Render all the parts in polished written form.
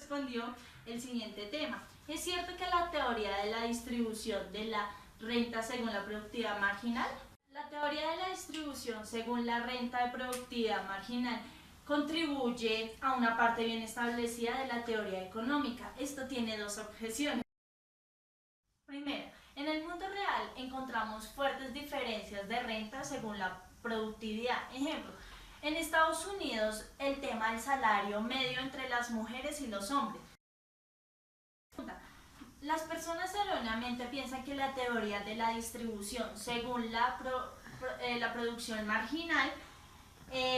respondió el siguiente tema. ¿Es cierto que la teoría de la distribución de la renta según la productividad marginal? La teoría de la distribución según la renta de productividad marginal contribuye a una parte bien establecida de la teoría económica. Esto tiene dos objeciones. Primero, en el mundo real encontramos fuertes diferencias de renta según la productividad. Ejemplo, en Estados Unidos el tema del salario medio entre las mujeres y los hombres. Las personas erróneamente piensan que la teoría de la distribución según la producción marginal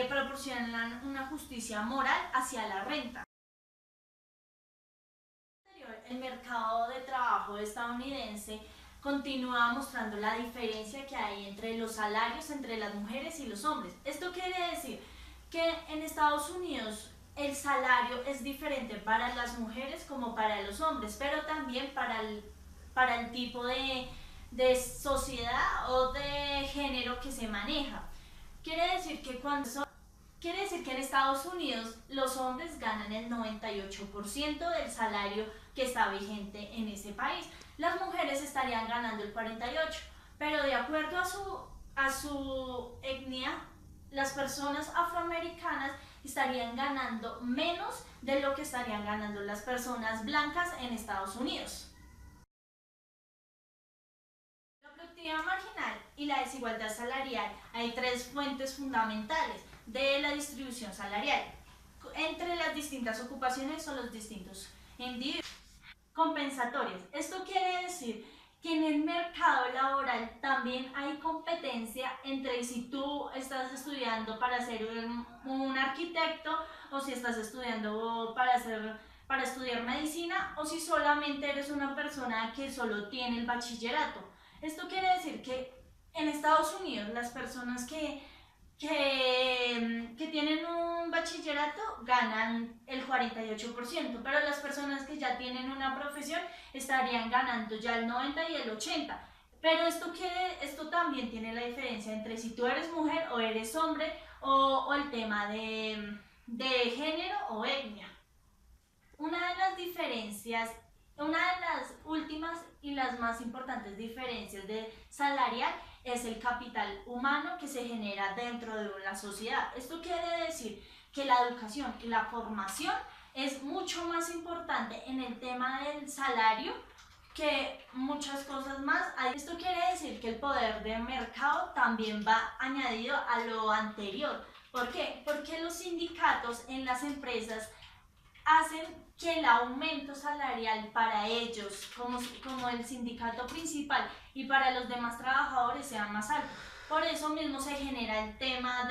proporcionan una justicia moral hacia la renta. El mercado de trabajo estadounidense continúa mostrando la diferencia que hay entre los salarios entre las mujeres y los hombres. Esto quiere decir que en Estados Unidos el salario es diferente para las mujeres como para los hombres, pero también para el tipo de sociedad o de género que se maneja. Quiere decir que en Estados Unidos los hombres ganan el 98% del salario que está vigente en ese país. Las mujeres estarían ganando el 48%, pero de acuerdo a su etnia, las personas afroamericanas estarían ganando menos de lo que estarían ganando las personas blancas en Estados Unidos. La productividad marginal y la desigualdad salarial, hay tres fuentes fundamentales de la distribución salarial entre las distintas ocupaciones o los distintos individuos. Compensatorias. Esto quiere decir que en el mercado laboral también hay competencia entre si tú estás estudiando para ser un arquitecto o si estás estudiando para estudiar medicina o si solamente eres una persona que solo tiene el bachillerato. Esto quiere decir que en Estados Unidos las personas que tienen un bachillerato ganan el 48%, pero las personas que ya tienen una profesión estarían ganando ya el 90% y el 80%. Pero esto también tiene la diferencia entre si tú eres mujer o eres hombre o el tema de género o etnia. Una de las diferencias, una de las últimas y las más importantes diferencias de salarial es el capital humano que se genera dentro de una sociedad. Esto quiere decir que la educación y la formación es mucho más importante en el tema del salario que muchas cosas más. Esto quiere decir que el poder de mercado también va añadido a lo anterior. ¿Por qué? Porque los sindicatos en las empresas hacen que el aumento salarial para ellos, como el sindicato principal, y para los demás trabajadores sea más alto. Por eso mismo se genera el tema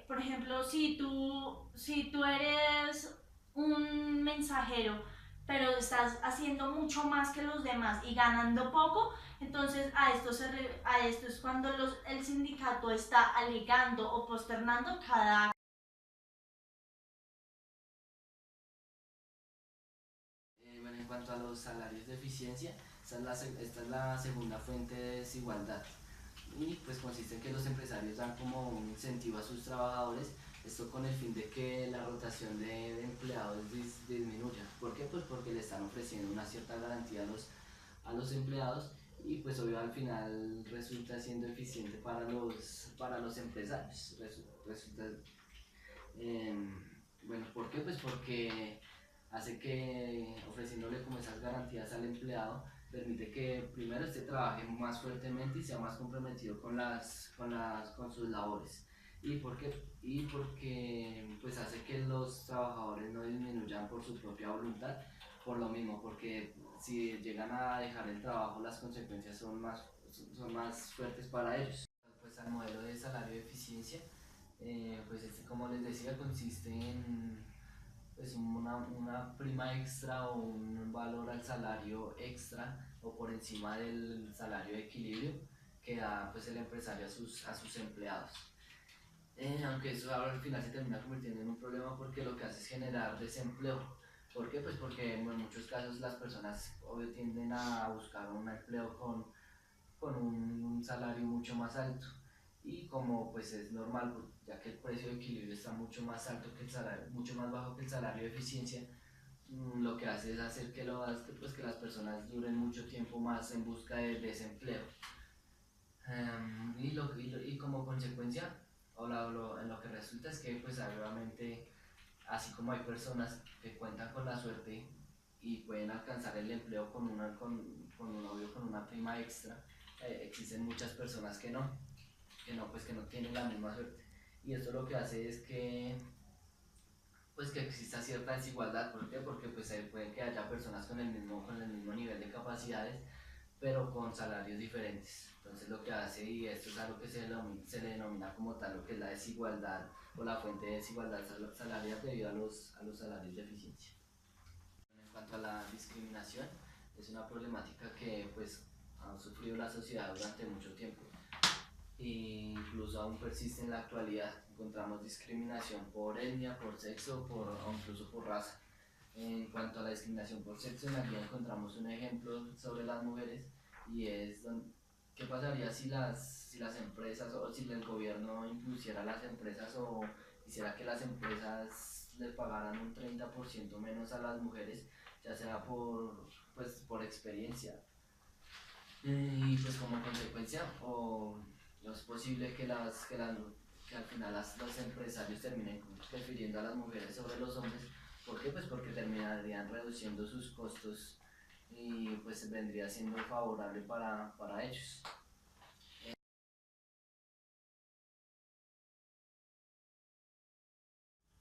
por ejemplo, si tú eres un mensajero, pero estás haciendo mucho más que los demás y ganando poco, entonces a esto es cuando el sindicato está alegando o posternando cada. Bueno, en cuanto a los salarios de eficiencia, esta es la segunda fuente de desigualdad y pues consiste en que los empresarios dan como un incentivo a sus trabajadores, esto con el fin de que la rotación de empleados disminuya. ¿Por qué? Pues porque le están ofreciendo una cierta garantía a los empleados y pues obvio al final resulta siendo eficiente para los empresarios. Resulta, bueno, ¿por qué? Pues porque hace que ofreciéndole como esas garantías al empleado permite que primero este trabaje más fuertemente y sea más comprometido con sus labores. Y porque pues hace que los trabajadores no disminuyan por su propia voluntad, por lo mismo, porque si llegan a dejar el trabajo las consecuencias son más fuertes para ellos. Pues al modelo de salario de eficiencia, pues este, como les decía, consiste en pues una prima extra o un valor al salario extra o por encima del salario de equilibrio que da pues el empresario a sus empleados. Aunque eso ahora al final se termina convirtiendo en un problema porque lo que hace es generar desempleo. ¿Por qué? Pues porque en muchos casos las personas obvio tienden a buscar un empleo con un salario mucho más alto y como pues es normal, ya que el precio de equilibrio está mucho más alto que el salario, mucho más bajo que el salario de eficiencia, lo que hace es hacer que, pues, que las personas duren mucho tiempo más en busca de desempleo. Y como consecuencia, en lo que resulta es que pues obviamente, así como hay personas que cuentan con la suerte y pueden alcanzar el empleo con un obvio, con una prima extra, existen muchas personas pues que no tienen la misma suerte. Y esto lo que hace es que pues que exista cierta desigualdad. ¿Por qué? Porque pues puede que haya personas con el mismo nivel de capacidades, pero con salarios diferentes. Entonces lo que hace, y esto es algo que se le denomina como tal, lo que es la desigualdad o la fuente de desigualdad salarial debido a los salarios de eficiencia. En cuanto a la discriminación, es una problemática que pues ha sufrido la sociedad durante mucho tiempo e incluso aún persiste en la actualidad. Encontramos discriminación por etnia, por sexo o incluso por raza. En cuanto a la discriminación por sexo, en la guía encontramos un ejemplo sobre las mujeres y es qué pasaría si las empresas o si el gobierno impusiera a las empresas o hiciera que las empresas le pagaran un 30% menos a las mujeres, ya sea por experiencia. Y pues como consecuencia, no es posible que al final los empresarios terminen prefiriendo a las mujeres sobre los hombres. ¿Por qué? Pues porque terminarían reduciendo sus costos y pues vendría siendo favorable para ellos.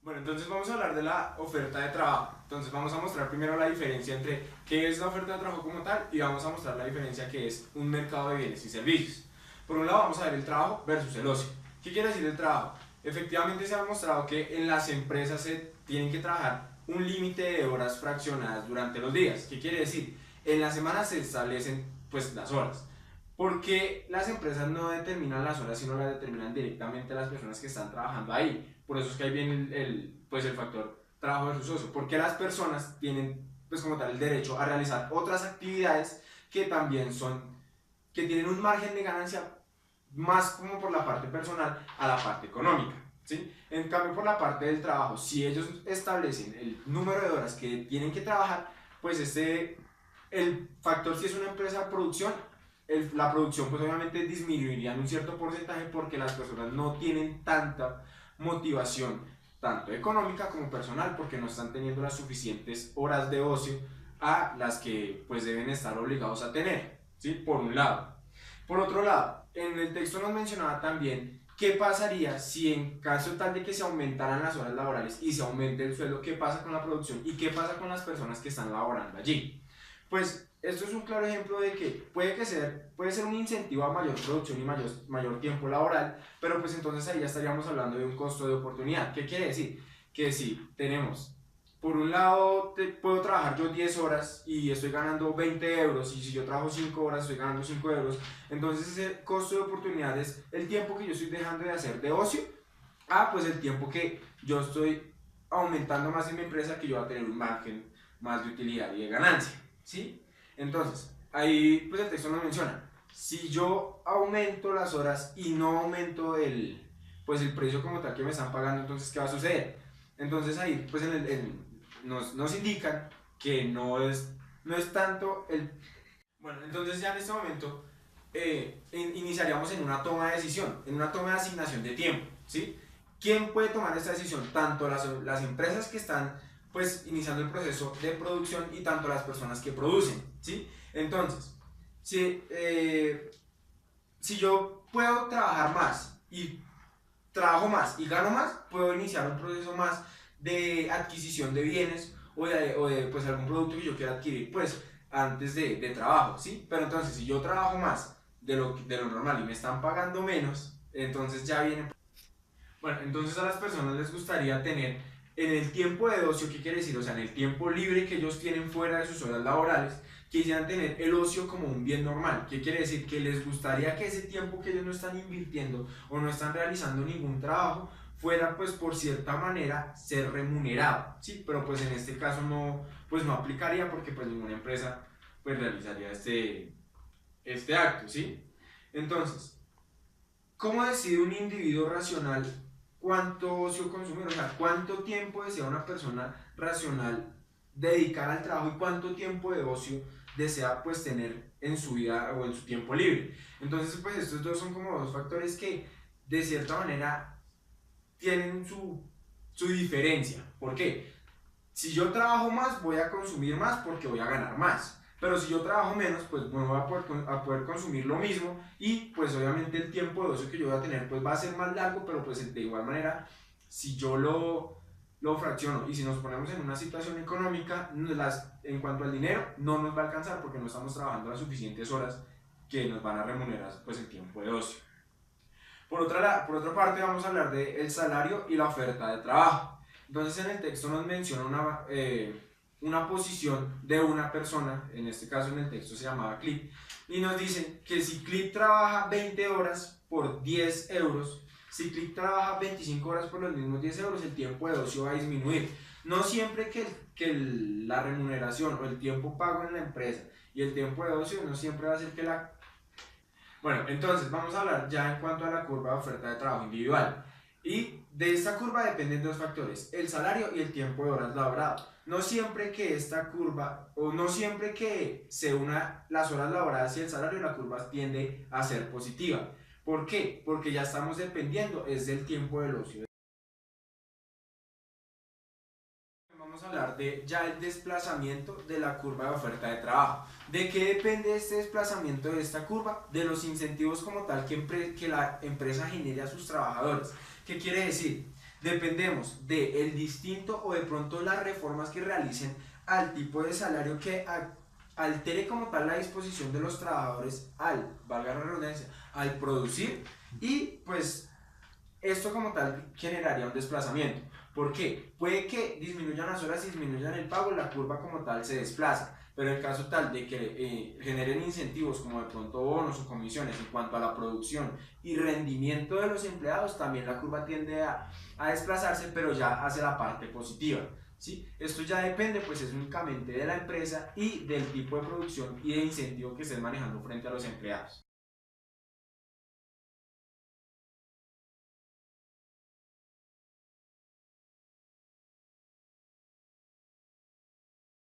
Bueno, entonces vamos a hablar de la oferta de trabajo. Entonces vamos a mostrar primero la diferencia entre qué es la oferta de trabajo como tal y vamos a mostrar la diferencia que es un mercado de bienes y servicios. Por un lado vamos a ver el trabajo versus el ocio. ¿Qué quiere decir el trabajo? Efectivamente se ha demostrado que en las empresas se tienen que trabajar un límite de horas fraccionadas durante los días. ¿Qué quiere decir? En la semana se establecen pues las horas. Porque las empresas no determinan las horas, sino las determinan directamente las personas que están trabajando ahí. Por eso es que ahí viene pues el factor trabajo versus ocio. Porque las personas tienen, pues como tal, el derecho a realizar otras actividades que también que tienen un margen de ganancia más como por la parte personal a la parte económica. ¿Sí? En cambio, por la parte del trabajo, si ellos establecen el número de horas que tienen que trabajar, pues el factor, si es una empresa de producción, la producción pues obviamente disminuiría en un cierto porcentaje porque las personas no tienen tanta motivación, tanto económica como personal, porque no están teniendo las suficientes horas de ocio a las que pues deben estar obligados a tener, ¿sí? Por un lado. Por otro lado, en el texto nos mencionaba también qué pasaría si en caso tal de que se aumentaran las horas laborales y se aumente el sueldo, qué pasa con la producción y qué pasa con las personas que están laborando allí. Pues esto es un claro ejemplo de que puede ser un incentivo a mayor producción y mayor tiempo laboral, pero pues entonces ahí ya estaríamos hablando de un costo de oportunidad. ¿Qué quiere decir? Que si tenemos, por un lado, puedo trabajar yo 10 horas y estoy ganando 20 euros, y si yo trabajo 5 horas estoy ganando 5 euros, entonces ese costo de oportunidad es el tiempo que yo estoy dejando de hacer de ocio, pues el tiempo que yo estoy aumentando más en mi empresa, que yo voy a tener un margen más de utilidad y de ganancia, ¿sí? Entonces, ahí pues el texto nos menciona, si yo aumento las horas y no aumento pues el precio como tal que me están pagando, entonces ¿qué va a suceder? Entonces ahí pues nos indican que no es tanto el... Bueno, entonces ya en este momento iniciaríamos en una toma de decisión, en una toma de asignación de tiempo, ¿sí? ¿Quién puede tomar esta decisión? Tanto las empresas que están pues iniciando el proceso de producción y tanto las personas que producen, ¿sí? Entonces, si yo puedo trabajar más y trabajo más y gano más, puedo iniciar un proceso más de adquisición de bienes o de pues algún producto que yo quiera adquirir pues antes de trabajo, ¿sí? Pero entonces si yo trabajo más de lo normal y me están pagando menos, entonces ya viene... Bueno, entonces a las personas les gustaría tener en el tiempo de ocio, ¿qué quiere decir? O sea, en el tiempo libre que ellos tienen fuera de sus horas laborales, quisieran tener el ocio como un bien normal. ¿Qué quiere decir? Que les gustaría que ese tiempo que ellos no están invirtiendo o no están realizando ningún trabajo fuera pues por cierta manera ser remunerado, ¿sí? Pero pues en este caso pues no aplicaría porque pues ninguna empresa pues realizaría este acto, ¿sí? Entonces, ¿cómo decide un individuo racional cuánto ocio consumir? O sea, ¿cuánto tiempo desea una persona racional dedicar al trabajo y cuánto tiempo de ocio desea pues tener en su vida o en su tiempo libre. Entonces pues estos dos son como dos factores que de cierta manera tienen su diferencia. ¿Por qué? Si yo trabajo más voy a consumir más porque voy a ganar más. Pero si yo trabajo menos, pues no voy a poder consumir lo mismo y pues obviamente el tiempo de ocio que yo voy a tener pues va a ser más largo, pero pues de igual manera, si yo lo fracciono y si nos ponemos en una situación económica, en cuanto al dinero, no nos va a alcanzar porque no estamos trabajando las suficientes horas que nos van a remunerar pues el tiempo de ocio. Por otra parte vamos a hablar del salario y la oferta de trabajo. Entonces en el texto nos menciona una posición de una persona, en este caso en el texto se llamaba Clip, y nos dice que si Clip trabaja 20 horas por 10 euros, si Clip trabaja 25 horas por los mismos 10 euros, el tiempo de ocio va a disminuir. No siempre que la remuneración o el tiempo pago en la empresa y el tiempo de ocio no siempre va a ser que la... Bueno, entonces vamos a hablar ya en cuanto a la curva de oferta de trabajo individual. Y de esta curva dependen dos factores, el salario y el tiempo de horas laboradas. No siempre que esta curva, o no siempre que se una las horas laboradas y el salario, la curva tiende a ser positiva. ¿Por qué? Porque ya estamos dependiendo, es del tiempo del ocio. Vamos a hablar de ya el desplazamiento de la curva de oferta de trabajo. ¿De qué depende este desplazamiento de esta curva? De los incentivos como tal que la empresa genere a sus trabajadores. ¿Qué quiere decir? Dependemos del distinto o de pronto las reformas que realicen al tipo de salario que altere como tal la disposición de los trabajadores valga la redundancia, al producir, y pues esto como tal generaría un desplazamiento. ¿Por qué? Puede que disminuyan las horas y disminuyan el pago, la curva como tal se desplaza, pero en caso tal de que generen incentivos como de pronto bonos o comisiones en cuanto a la producción y rendimiento de los empleados, también la curva tiende a desplazarse, pero ya hacia la parte positiva. ¿Sí? Esto ya depende pues es únicamente de la empresa y del tipo de producción y de incentivo que estén manejando frente a los empleados.